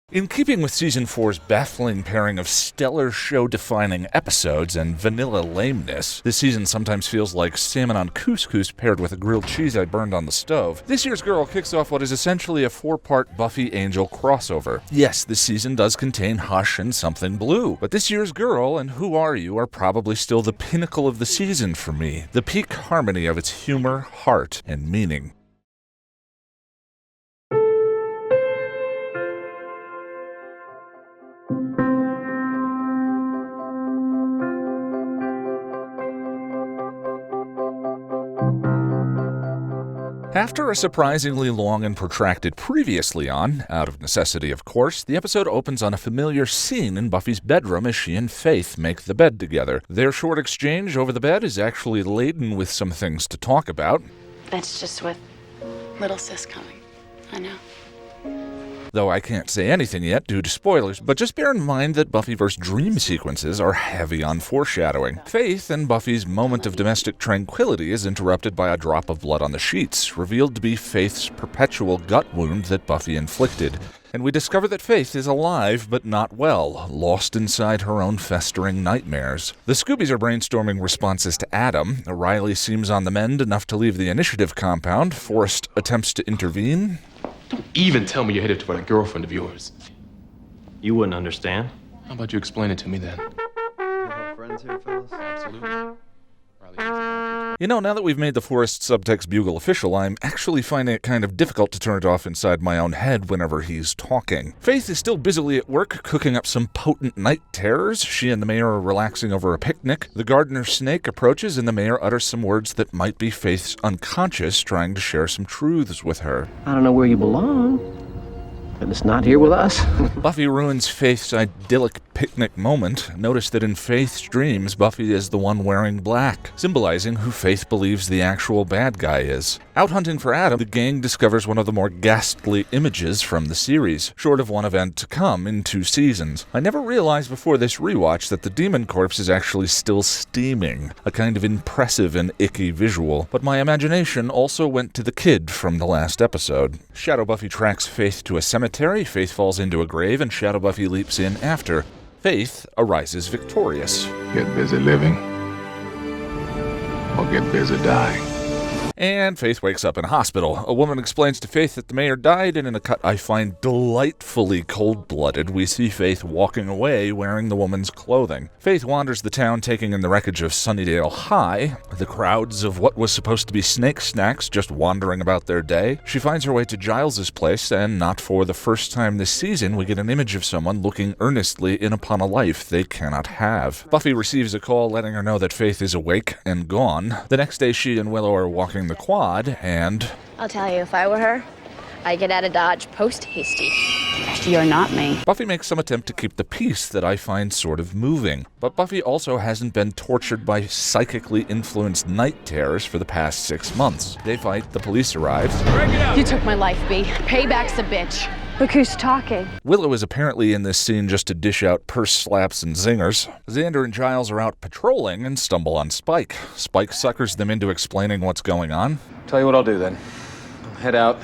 In keeping with Season 4's baffling pairing of stellar show-defining episodes and vanilla lameness, this season sometimes feels like salmon on couscous paired with a grilled cheese I burned on the stove. This year's Girl kicks off what is essentially a 4-part Buffy Angel crossover. Yes, this season does contain Hush and Something Blue, but this year's Girl and Who Are You are probably still the pinnacle of the season for me, the peak harmony of its humor, heart, and meaning. After a surprisingly long and protracted previously on, out of necessity of course, the episode opens on a familiar scene in Buffy's bedroom as she and Faith make the bed together. Their short exchange over the bed is actually laden with some things to talk about. That's just with little sis coming. I know. Though I can't say anything yet due to spoilers, but just bear in mind that Buffyverse dream sequences are heavy on foreshadowing. Faith and Buffy's moment of domestic tranquility is interrupted by a drop of blood on the sheets, revealed to be Faith's perpetual gut wound that Buffy inflicted. And we discover that Faith is alive but not well, lost inside her own festering nightmares. The Scoobies are brainstorming responses to Adam. Riley seems on the mend enough to leave the initiative compound. Forrest attempts to intervene. Don't even tell me you're headed toward a girlfriend of yours. You wouldn't understand. How about you explain it to me then? You have friends here, fellas? Absolutely. You know, now that we've made the Forrest Subtext Bugle official, I'm actually finding it kind of difficult to turn it off inside my own head whenever he's talking. Faith is still busily at work cooking up some potent night terrors. She and the mayor are relaxing over a picnic. The gardener snake approaches and the mayor utters some words that might be Faith's unconscious trying to share some truths with her. I don't know where you belong, but it's not here with us. Buffy ruins Faith's idyllic picnic moment. Notice that in Faith's dreams, Buffy is the one wearing black, symbolizing who Faith believes the actual bad guy is. Out hunting for Adam, the gang discovers one of the more ghastly images from the series, short of one event to come in 2 seasons. I never realized before this rewatch that the demon corpse is actually still steaming, a kind of impressive and icky visual, but my imagination also went to the kid from the last episode. Shadow Buffy tracks Faith to a cemetery, Faith falls into a grave, and Shadow Buffy leaps in after. Faith arises victorious. Get busy living, or get busy dying. And Faith wakes up in a hospital. A woman explains to Faith that the mayor died, and in a cut I find delightfully cold-blooded, we see Faith walking away wearing the woman's clothing. Faith wanders the town taking in the wreckage of Sunnydale High, the crowds of what was supposed to be snake snacks just wandering about their day. She finds her way to Giles's place, and not for the first time this season we get an image of someone looking earnestly in upon a life they cannot have. Buffy receives a call letting her know that Faith is awake and gone. The next day she and Willow are walking the quad, and I'll tell you, if I were her, I'd get out of Dodge post-hasty. You're not me. Buffy makes some attempt to keep the peace that I find sort of moving. But Buffy also hasn't been tortured by psychically influenced night terrors for the past 6 months. They fight, the police arrive. You took my life, B. Payback's a bitch. Look who's talking. Willow is apparently in this scene just to dish out purse slaps and zingers. Xander and Giles are out patrolling and stumble on Spike. Spike suckers them into explaining what's going on. Tell you what I'll do then. I'll head out,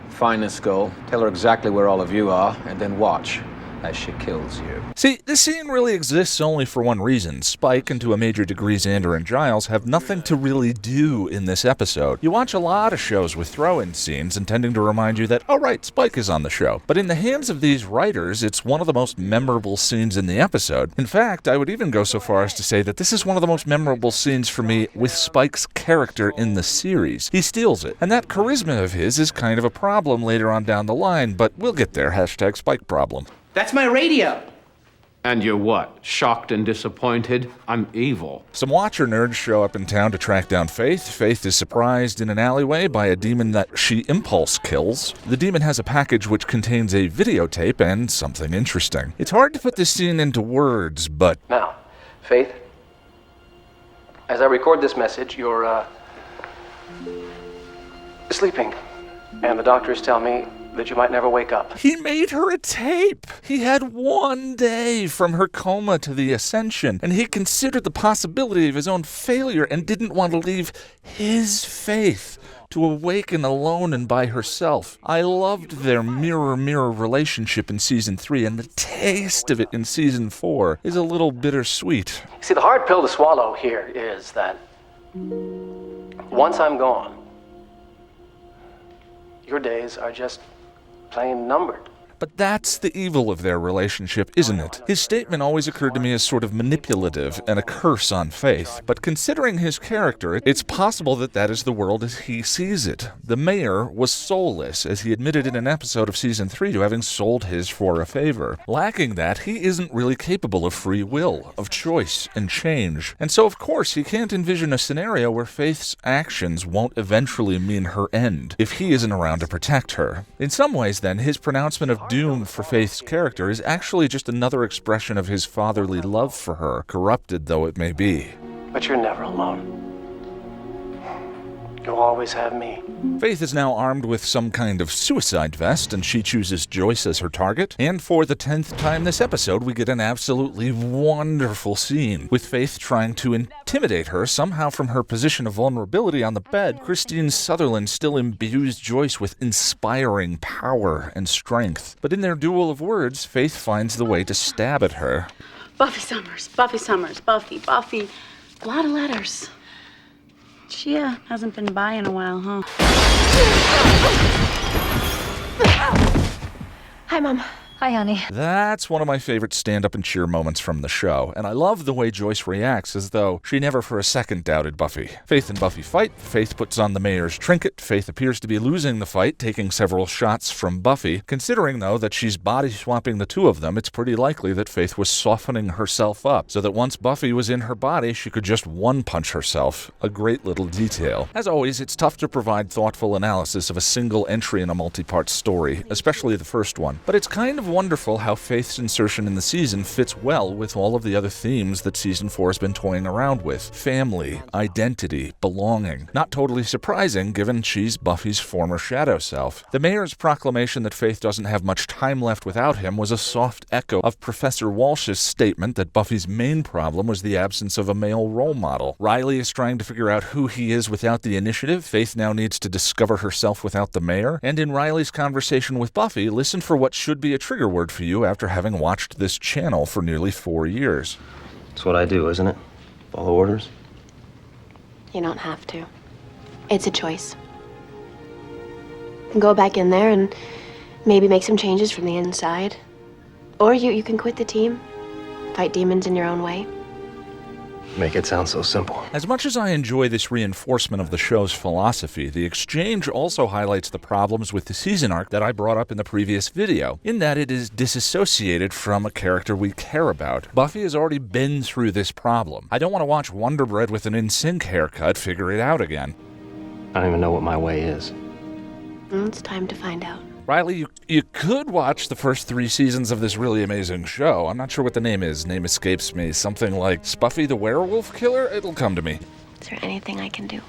find this skull, tell her exactly where all of you are, and then watch as she kills you. See, this scene really exists only for one reason. Spike, and to a major degree Xander and Giles, have nothing to really do in this episode. You watch a lot of shows with throw-in scenes intending to remind you that, oh right, Spike is on the show. But in the hands of these writers, it's one of the most memorable scenes in the episode. In fact, I would even go so far as to say that this is one of the most memorable scenes for me with Spike's character in the series. He steals it. And that charisma of his is kind of a problem later on down the line, but we'll get there. Hashtag Spike problem. That's my radio. And you're what? Shocked and disappointed? I'm evil. Some Watcher nerds show up in town to track down Faith. Faith is surprised in an alleyway by a demon that she impulse kills. The demon has a package which contains a videotape and something interesting. It's hard to put this scene into words, but... Now, Faith, as I record this message, you're, sleeping. And the doctors tell me that you might never wake up. He made her a tape. He had 1 day from her coma to the ascension, and he considered the possibility of his own failure and didn't want to leave his faith to awaken alone and by herself. I loved their mirror-mirror relationship in Season 3, and the taste of it in Season 4 is a little bittersweet. See, the hard pill to swallow here is that once I'm gone, your days are just plain numbered. But that's the evil of their relationship, isn't it? His statement always occurred to me as sort of manipulative and a curse on Faith. But considering his character, it's possible that that is the world as he sees it. The mayor was soulless, as he admitted in an episode of Season 3 to having sold his for a favor. Lacking that, he isn't really capable of free will, of choice and change. And so, of course, he can't envision a scenario where Faith's actions won't eventually mean her end, if he isn't around to protect her. In some ways, then, his pronouncement of doom for Faith's character is actually just another expression of his fatherly love for her, corrupted though it may be. But you're never alone. You'll always have me. Faith is now armed with some kind of suicide vest, and she chooses Joyce as her target. And for the 10th time this episode, we get an absolutely wonderful scene, with Faith trying to intimidate her, somehow from her position of vulnerability on the bed. Christine Sutherland still imbues Joyce with inspiring power and strength. But in their duel of words, Faith finds the way to stab at her. Buffy Summers, Buffy Summers, Buffy. A lot of letters. She hasn't been by in a while, huh? Hi, Mom. Hi, honey. That's one of my favorite stand-up and cheer moments from the show, and I love the way Joyce reacts as though she never for a second doubted Buffy. Faith and Buffy fight, Faith puts on the mayor's trinket, Faith appears to be losing the fight, taking several shots from Buffy. Considering, though, that she's body-swapping the two of them, it's pretty likely that Faith was softening herself up, so that once Buffy was in her body, she could just one-punch herself. A great little detail. As always, it's tough to provide thoughtful analysis of a single entry in a multi-part story, especially the first one, but it's kind of wonderful how Faith's insertion in the season fits well with all of the other themes that Season 4 has been toying around with. Family, identity, belonging. Not totally surprising, given she's Buffy's former shadow self. The mayor's proclamation that Faith doesn't have much time left without him was a soft echo of Professor Walsh's statement that Buffy's main problem was the absence of a male role model. Riley is trying to figure out who he is without the initiative. Faith now needs to discover herself without the mayor. And in Riley's conversation with Buffy, listen for what should be a trigger word for you after having watched this channel for nearly 4 years. It's what I do, isn't it? Follow orders? You don't have to. It's a choice. You can go back in there and maybe make some changes from the inside. Or you can quit the team, fight demons in your own way. Make it sound so simple. As much as I enjoy this reinforcement of the show's philosophy, the exchange also highlights the problems with the season arc that I brought up in the previous video, in that it is disassociated from a character we care about. Buffy has already been through this problem. I don't want to watch Wonder Bread with an in-sync haircut figure it out again. I don't even know what my way is. Well, it's time to find out. Riley, you could watch the first 3 seasons of this really amazing show. I'm not sure what the name is. Name escapes me. Something like Buffy the Werewolf Killer? It'll come to me. Is there anything I can do?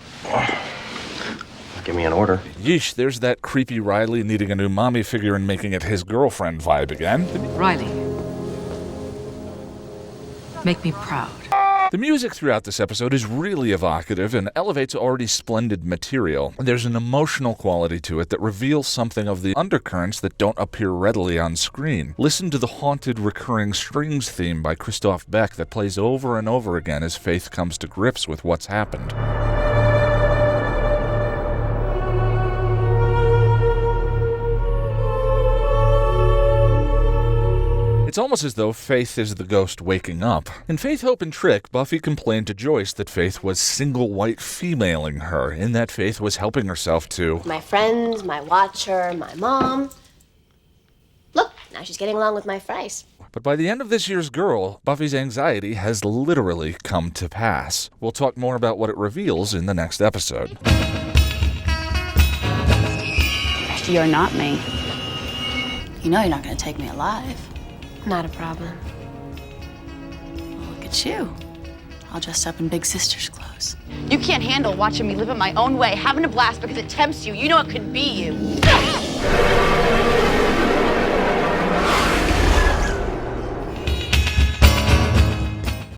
Give me an order. Yeesh, there's that creepy Riley needing a new mommy figure and making it his girlfriend vibe again. Riley, make me proud. The music throughout this episode is really evocative and elevates already splendid material. There's an emotional quality to it that reveals something of the undercurrents that don't appear readily on screen. Listen to the haunted recurring strings theme by Christoph Beck that plays over and over again as Faith comes to grips with what's happened. It's almost as though Faith is the ghost waking up. In Faith, Hope, and Trick, Buffy complained to Joyce that Faith was single white femaling her, in that Faith was helping herself to My friends, my watcher, my mom. Look, now she's getting along with my fries. But by the end of this year's Girl, Buffy's anxiety has literally come to pass. We'll talk more about what it reveals in the next episode. You're not me. You know you're not going to take me alive. Not a problem. Well, look at you. All dressed up in big sister's clothes. You can't handle watching me live in my own way, having a blast because it tempts you. You know it could be you.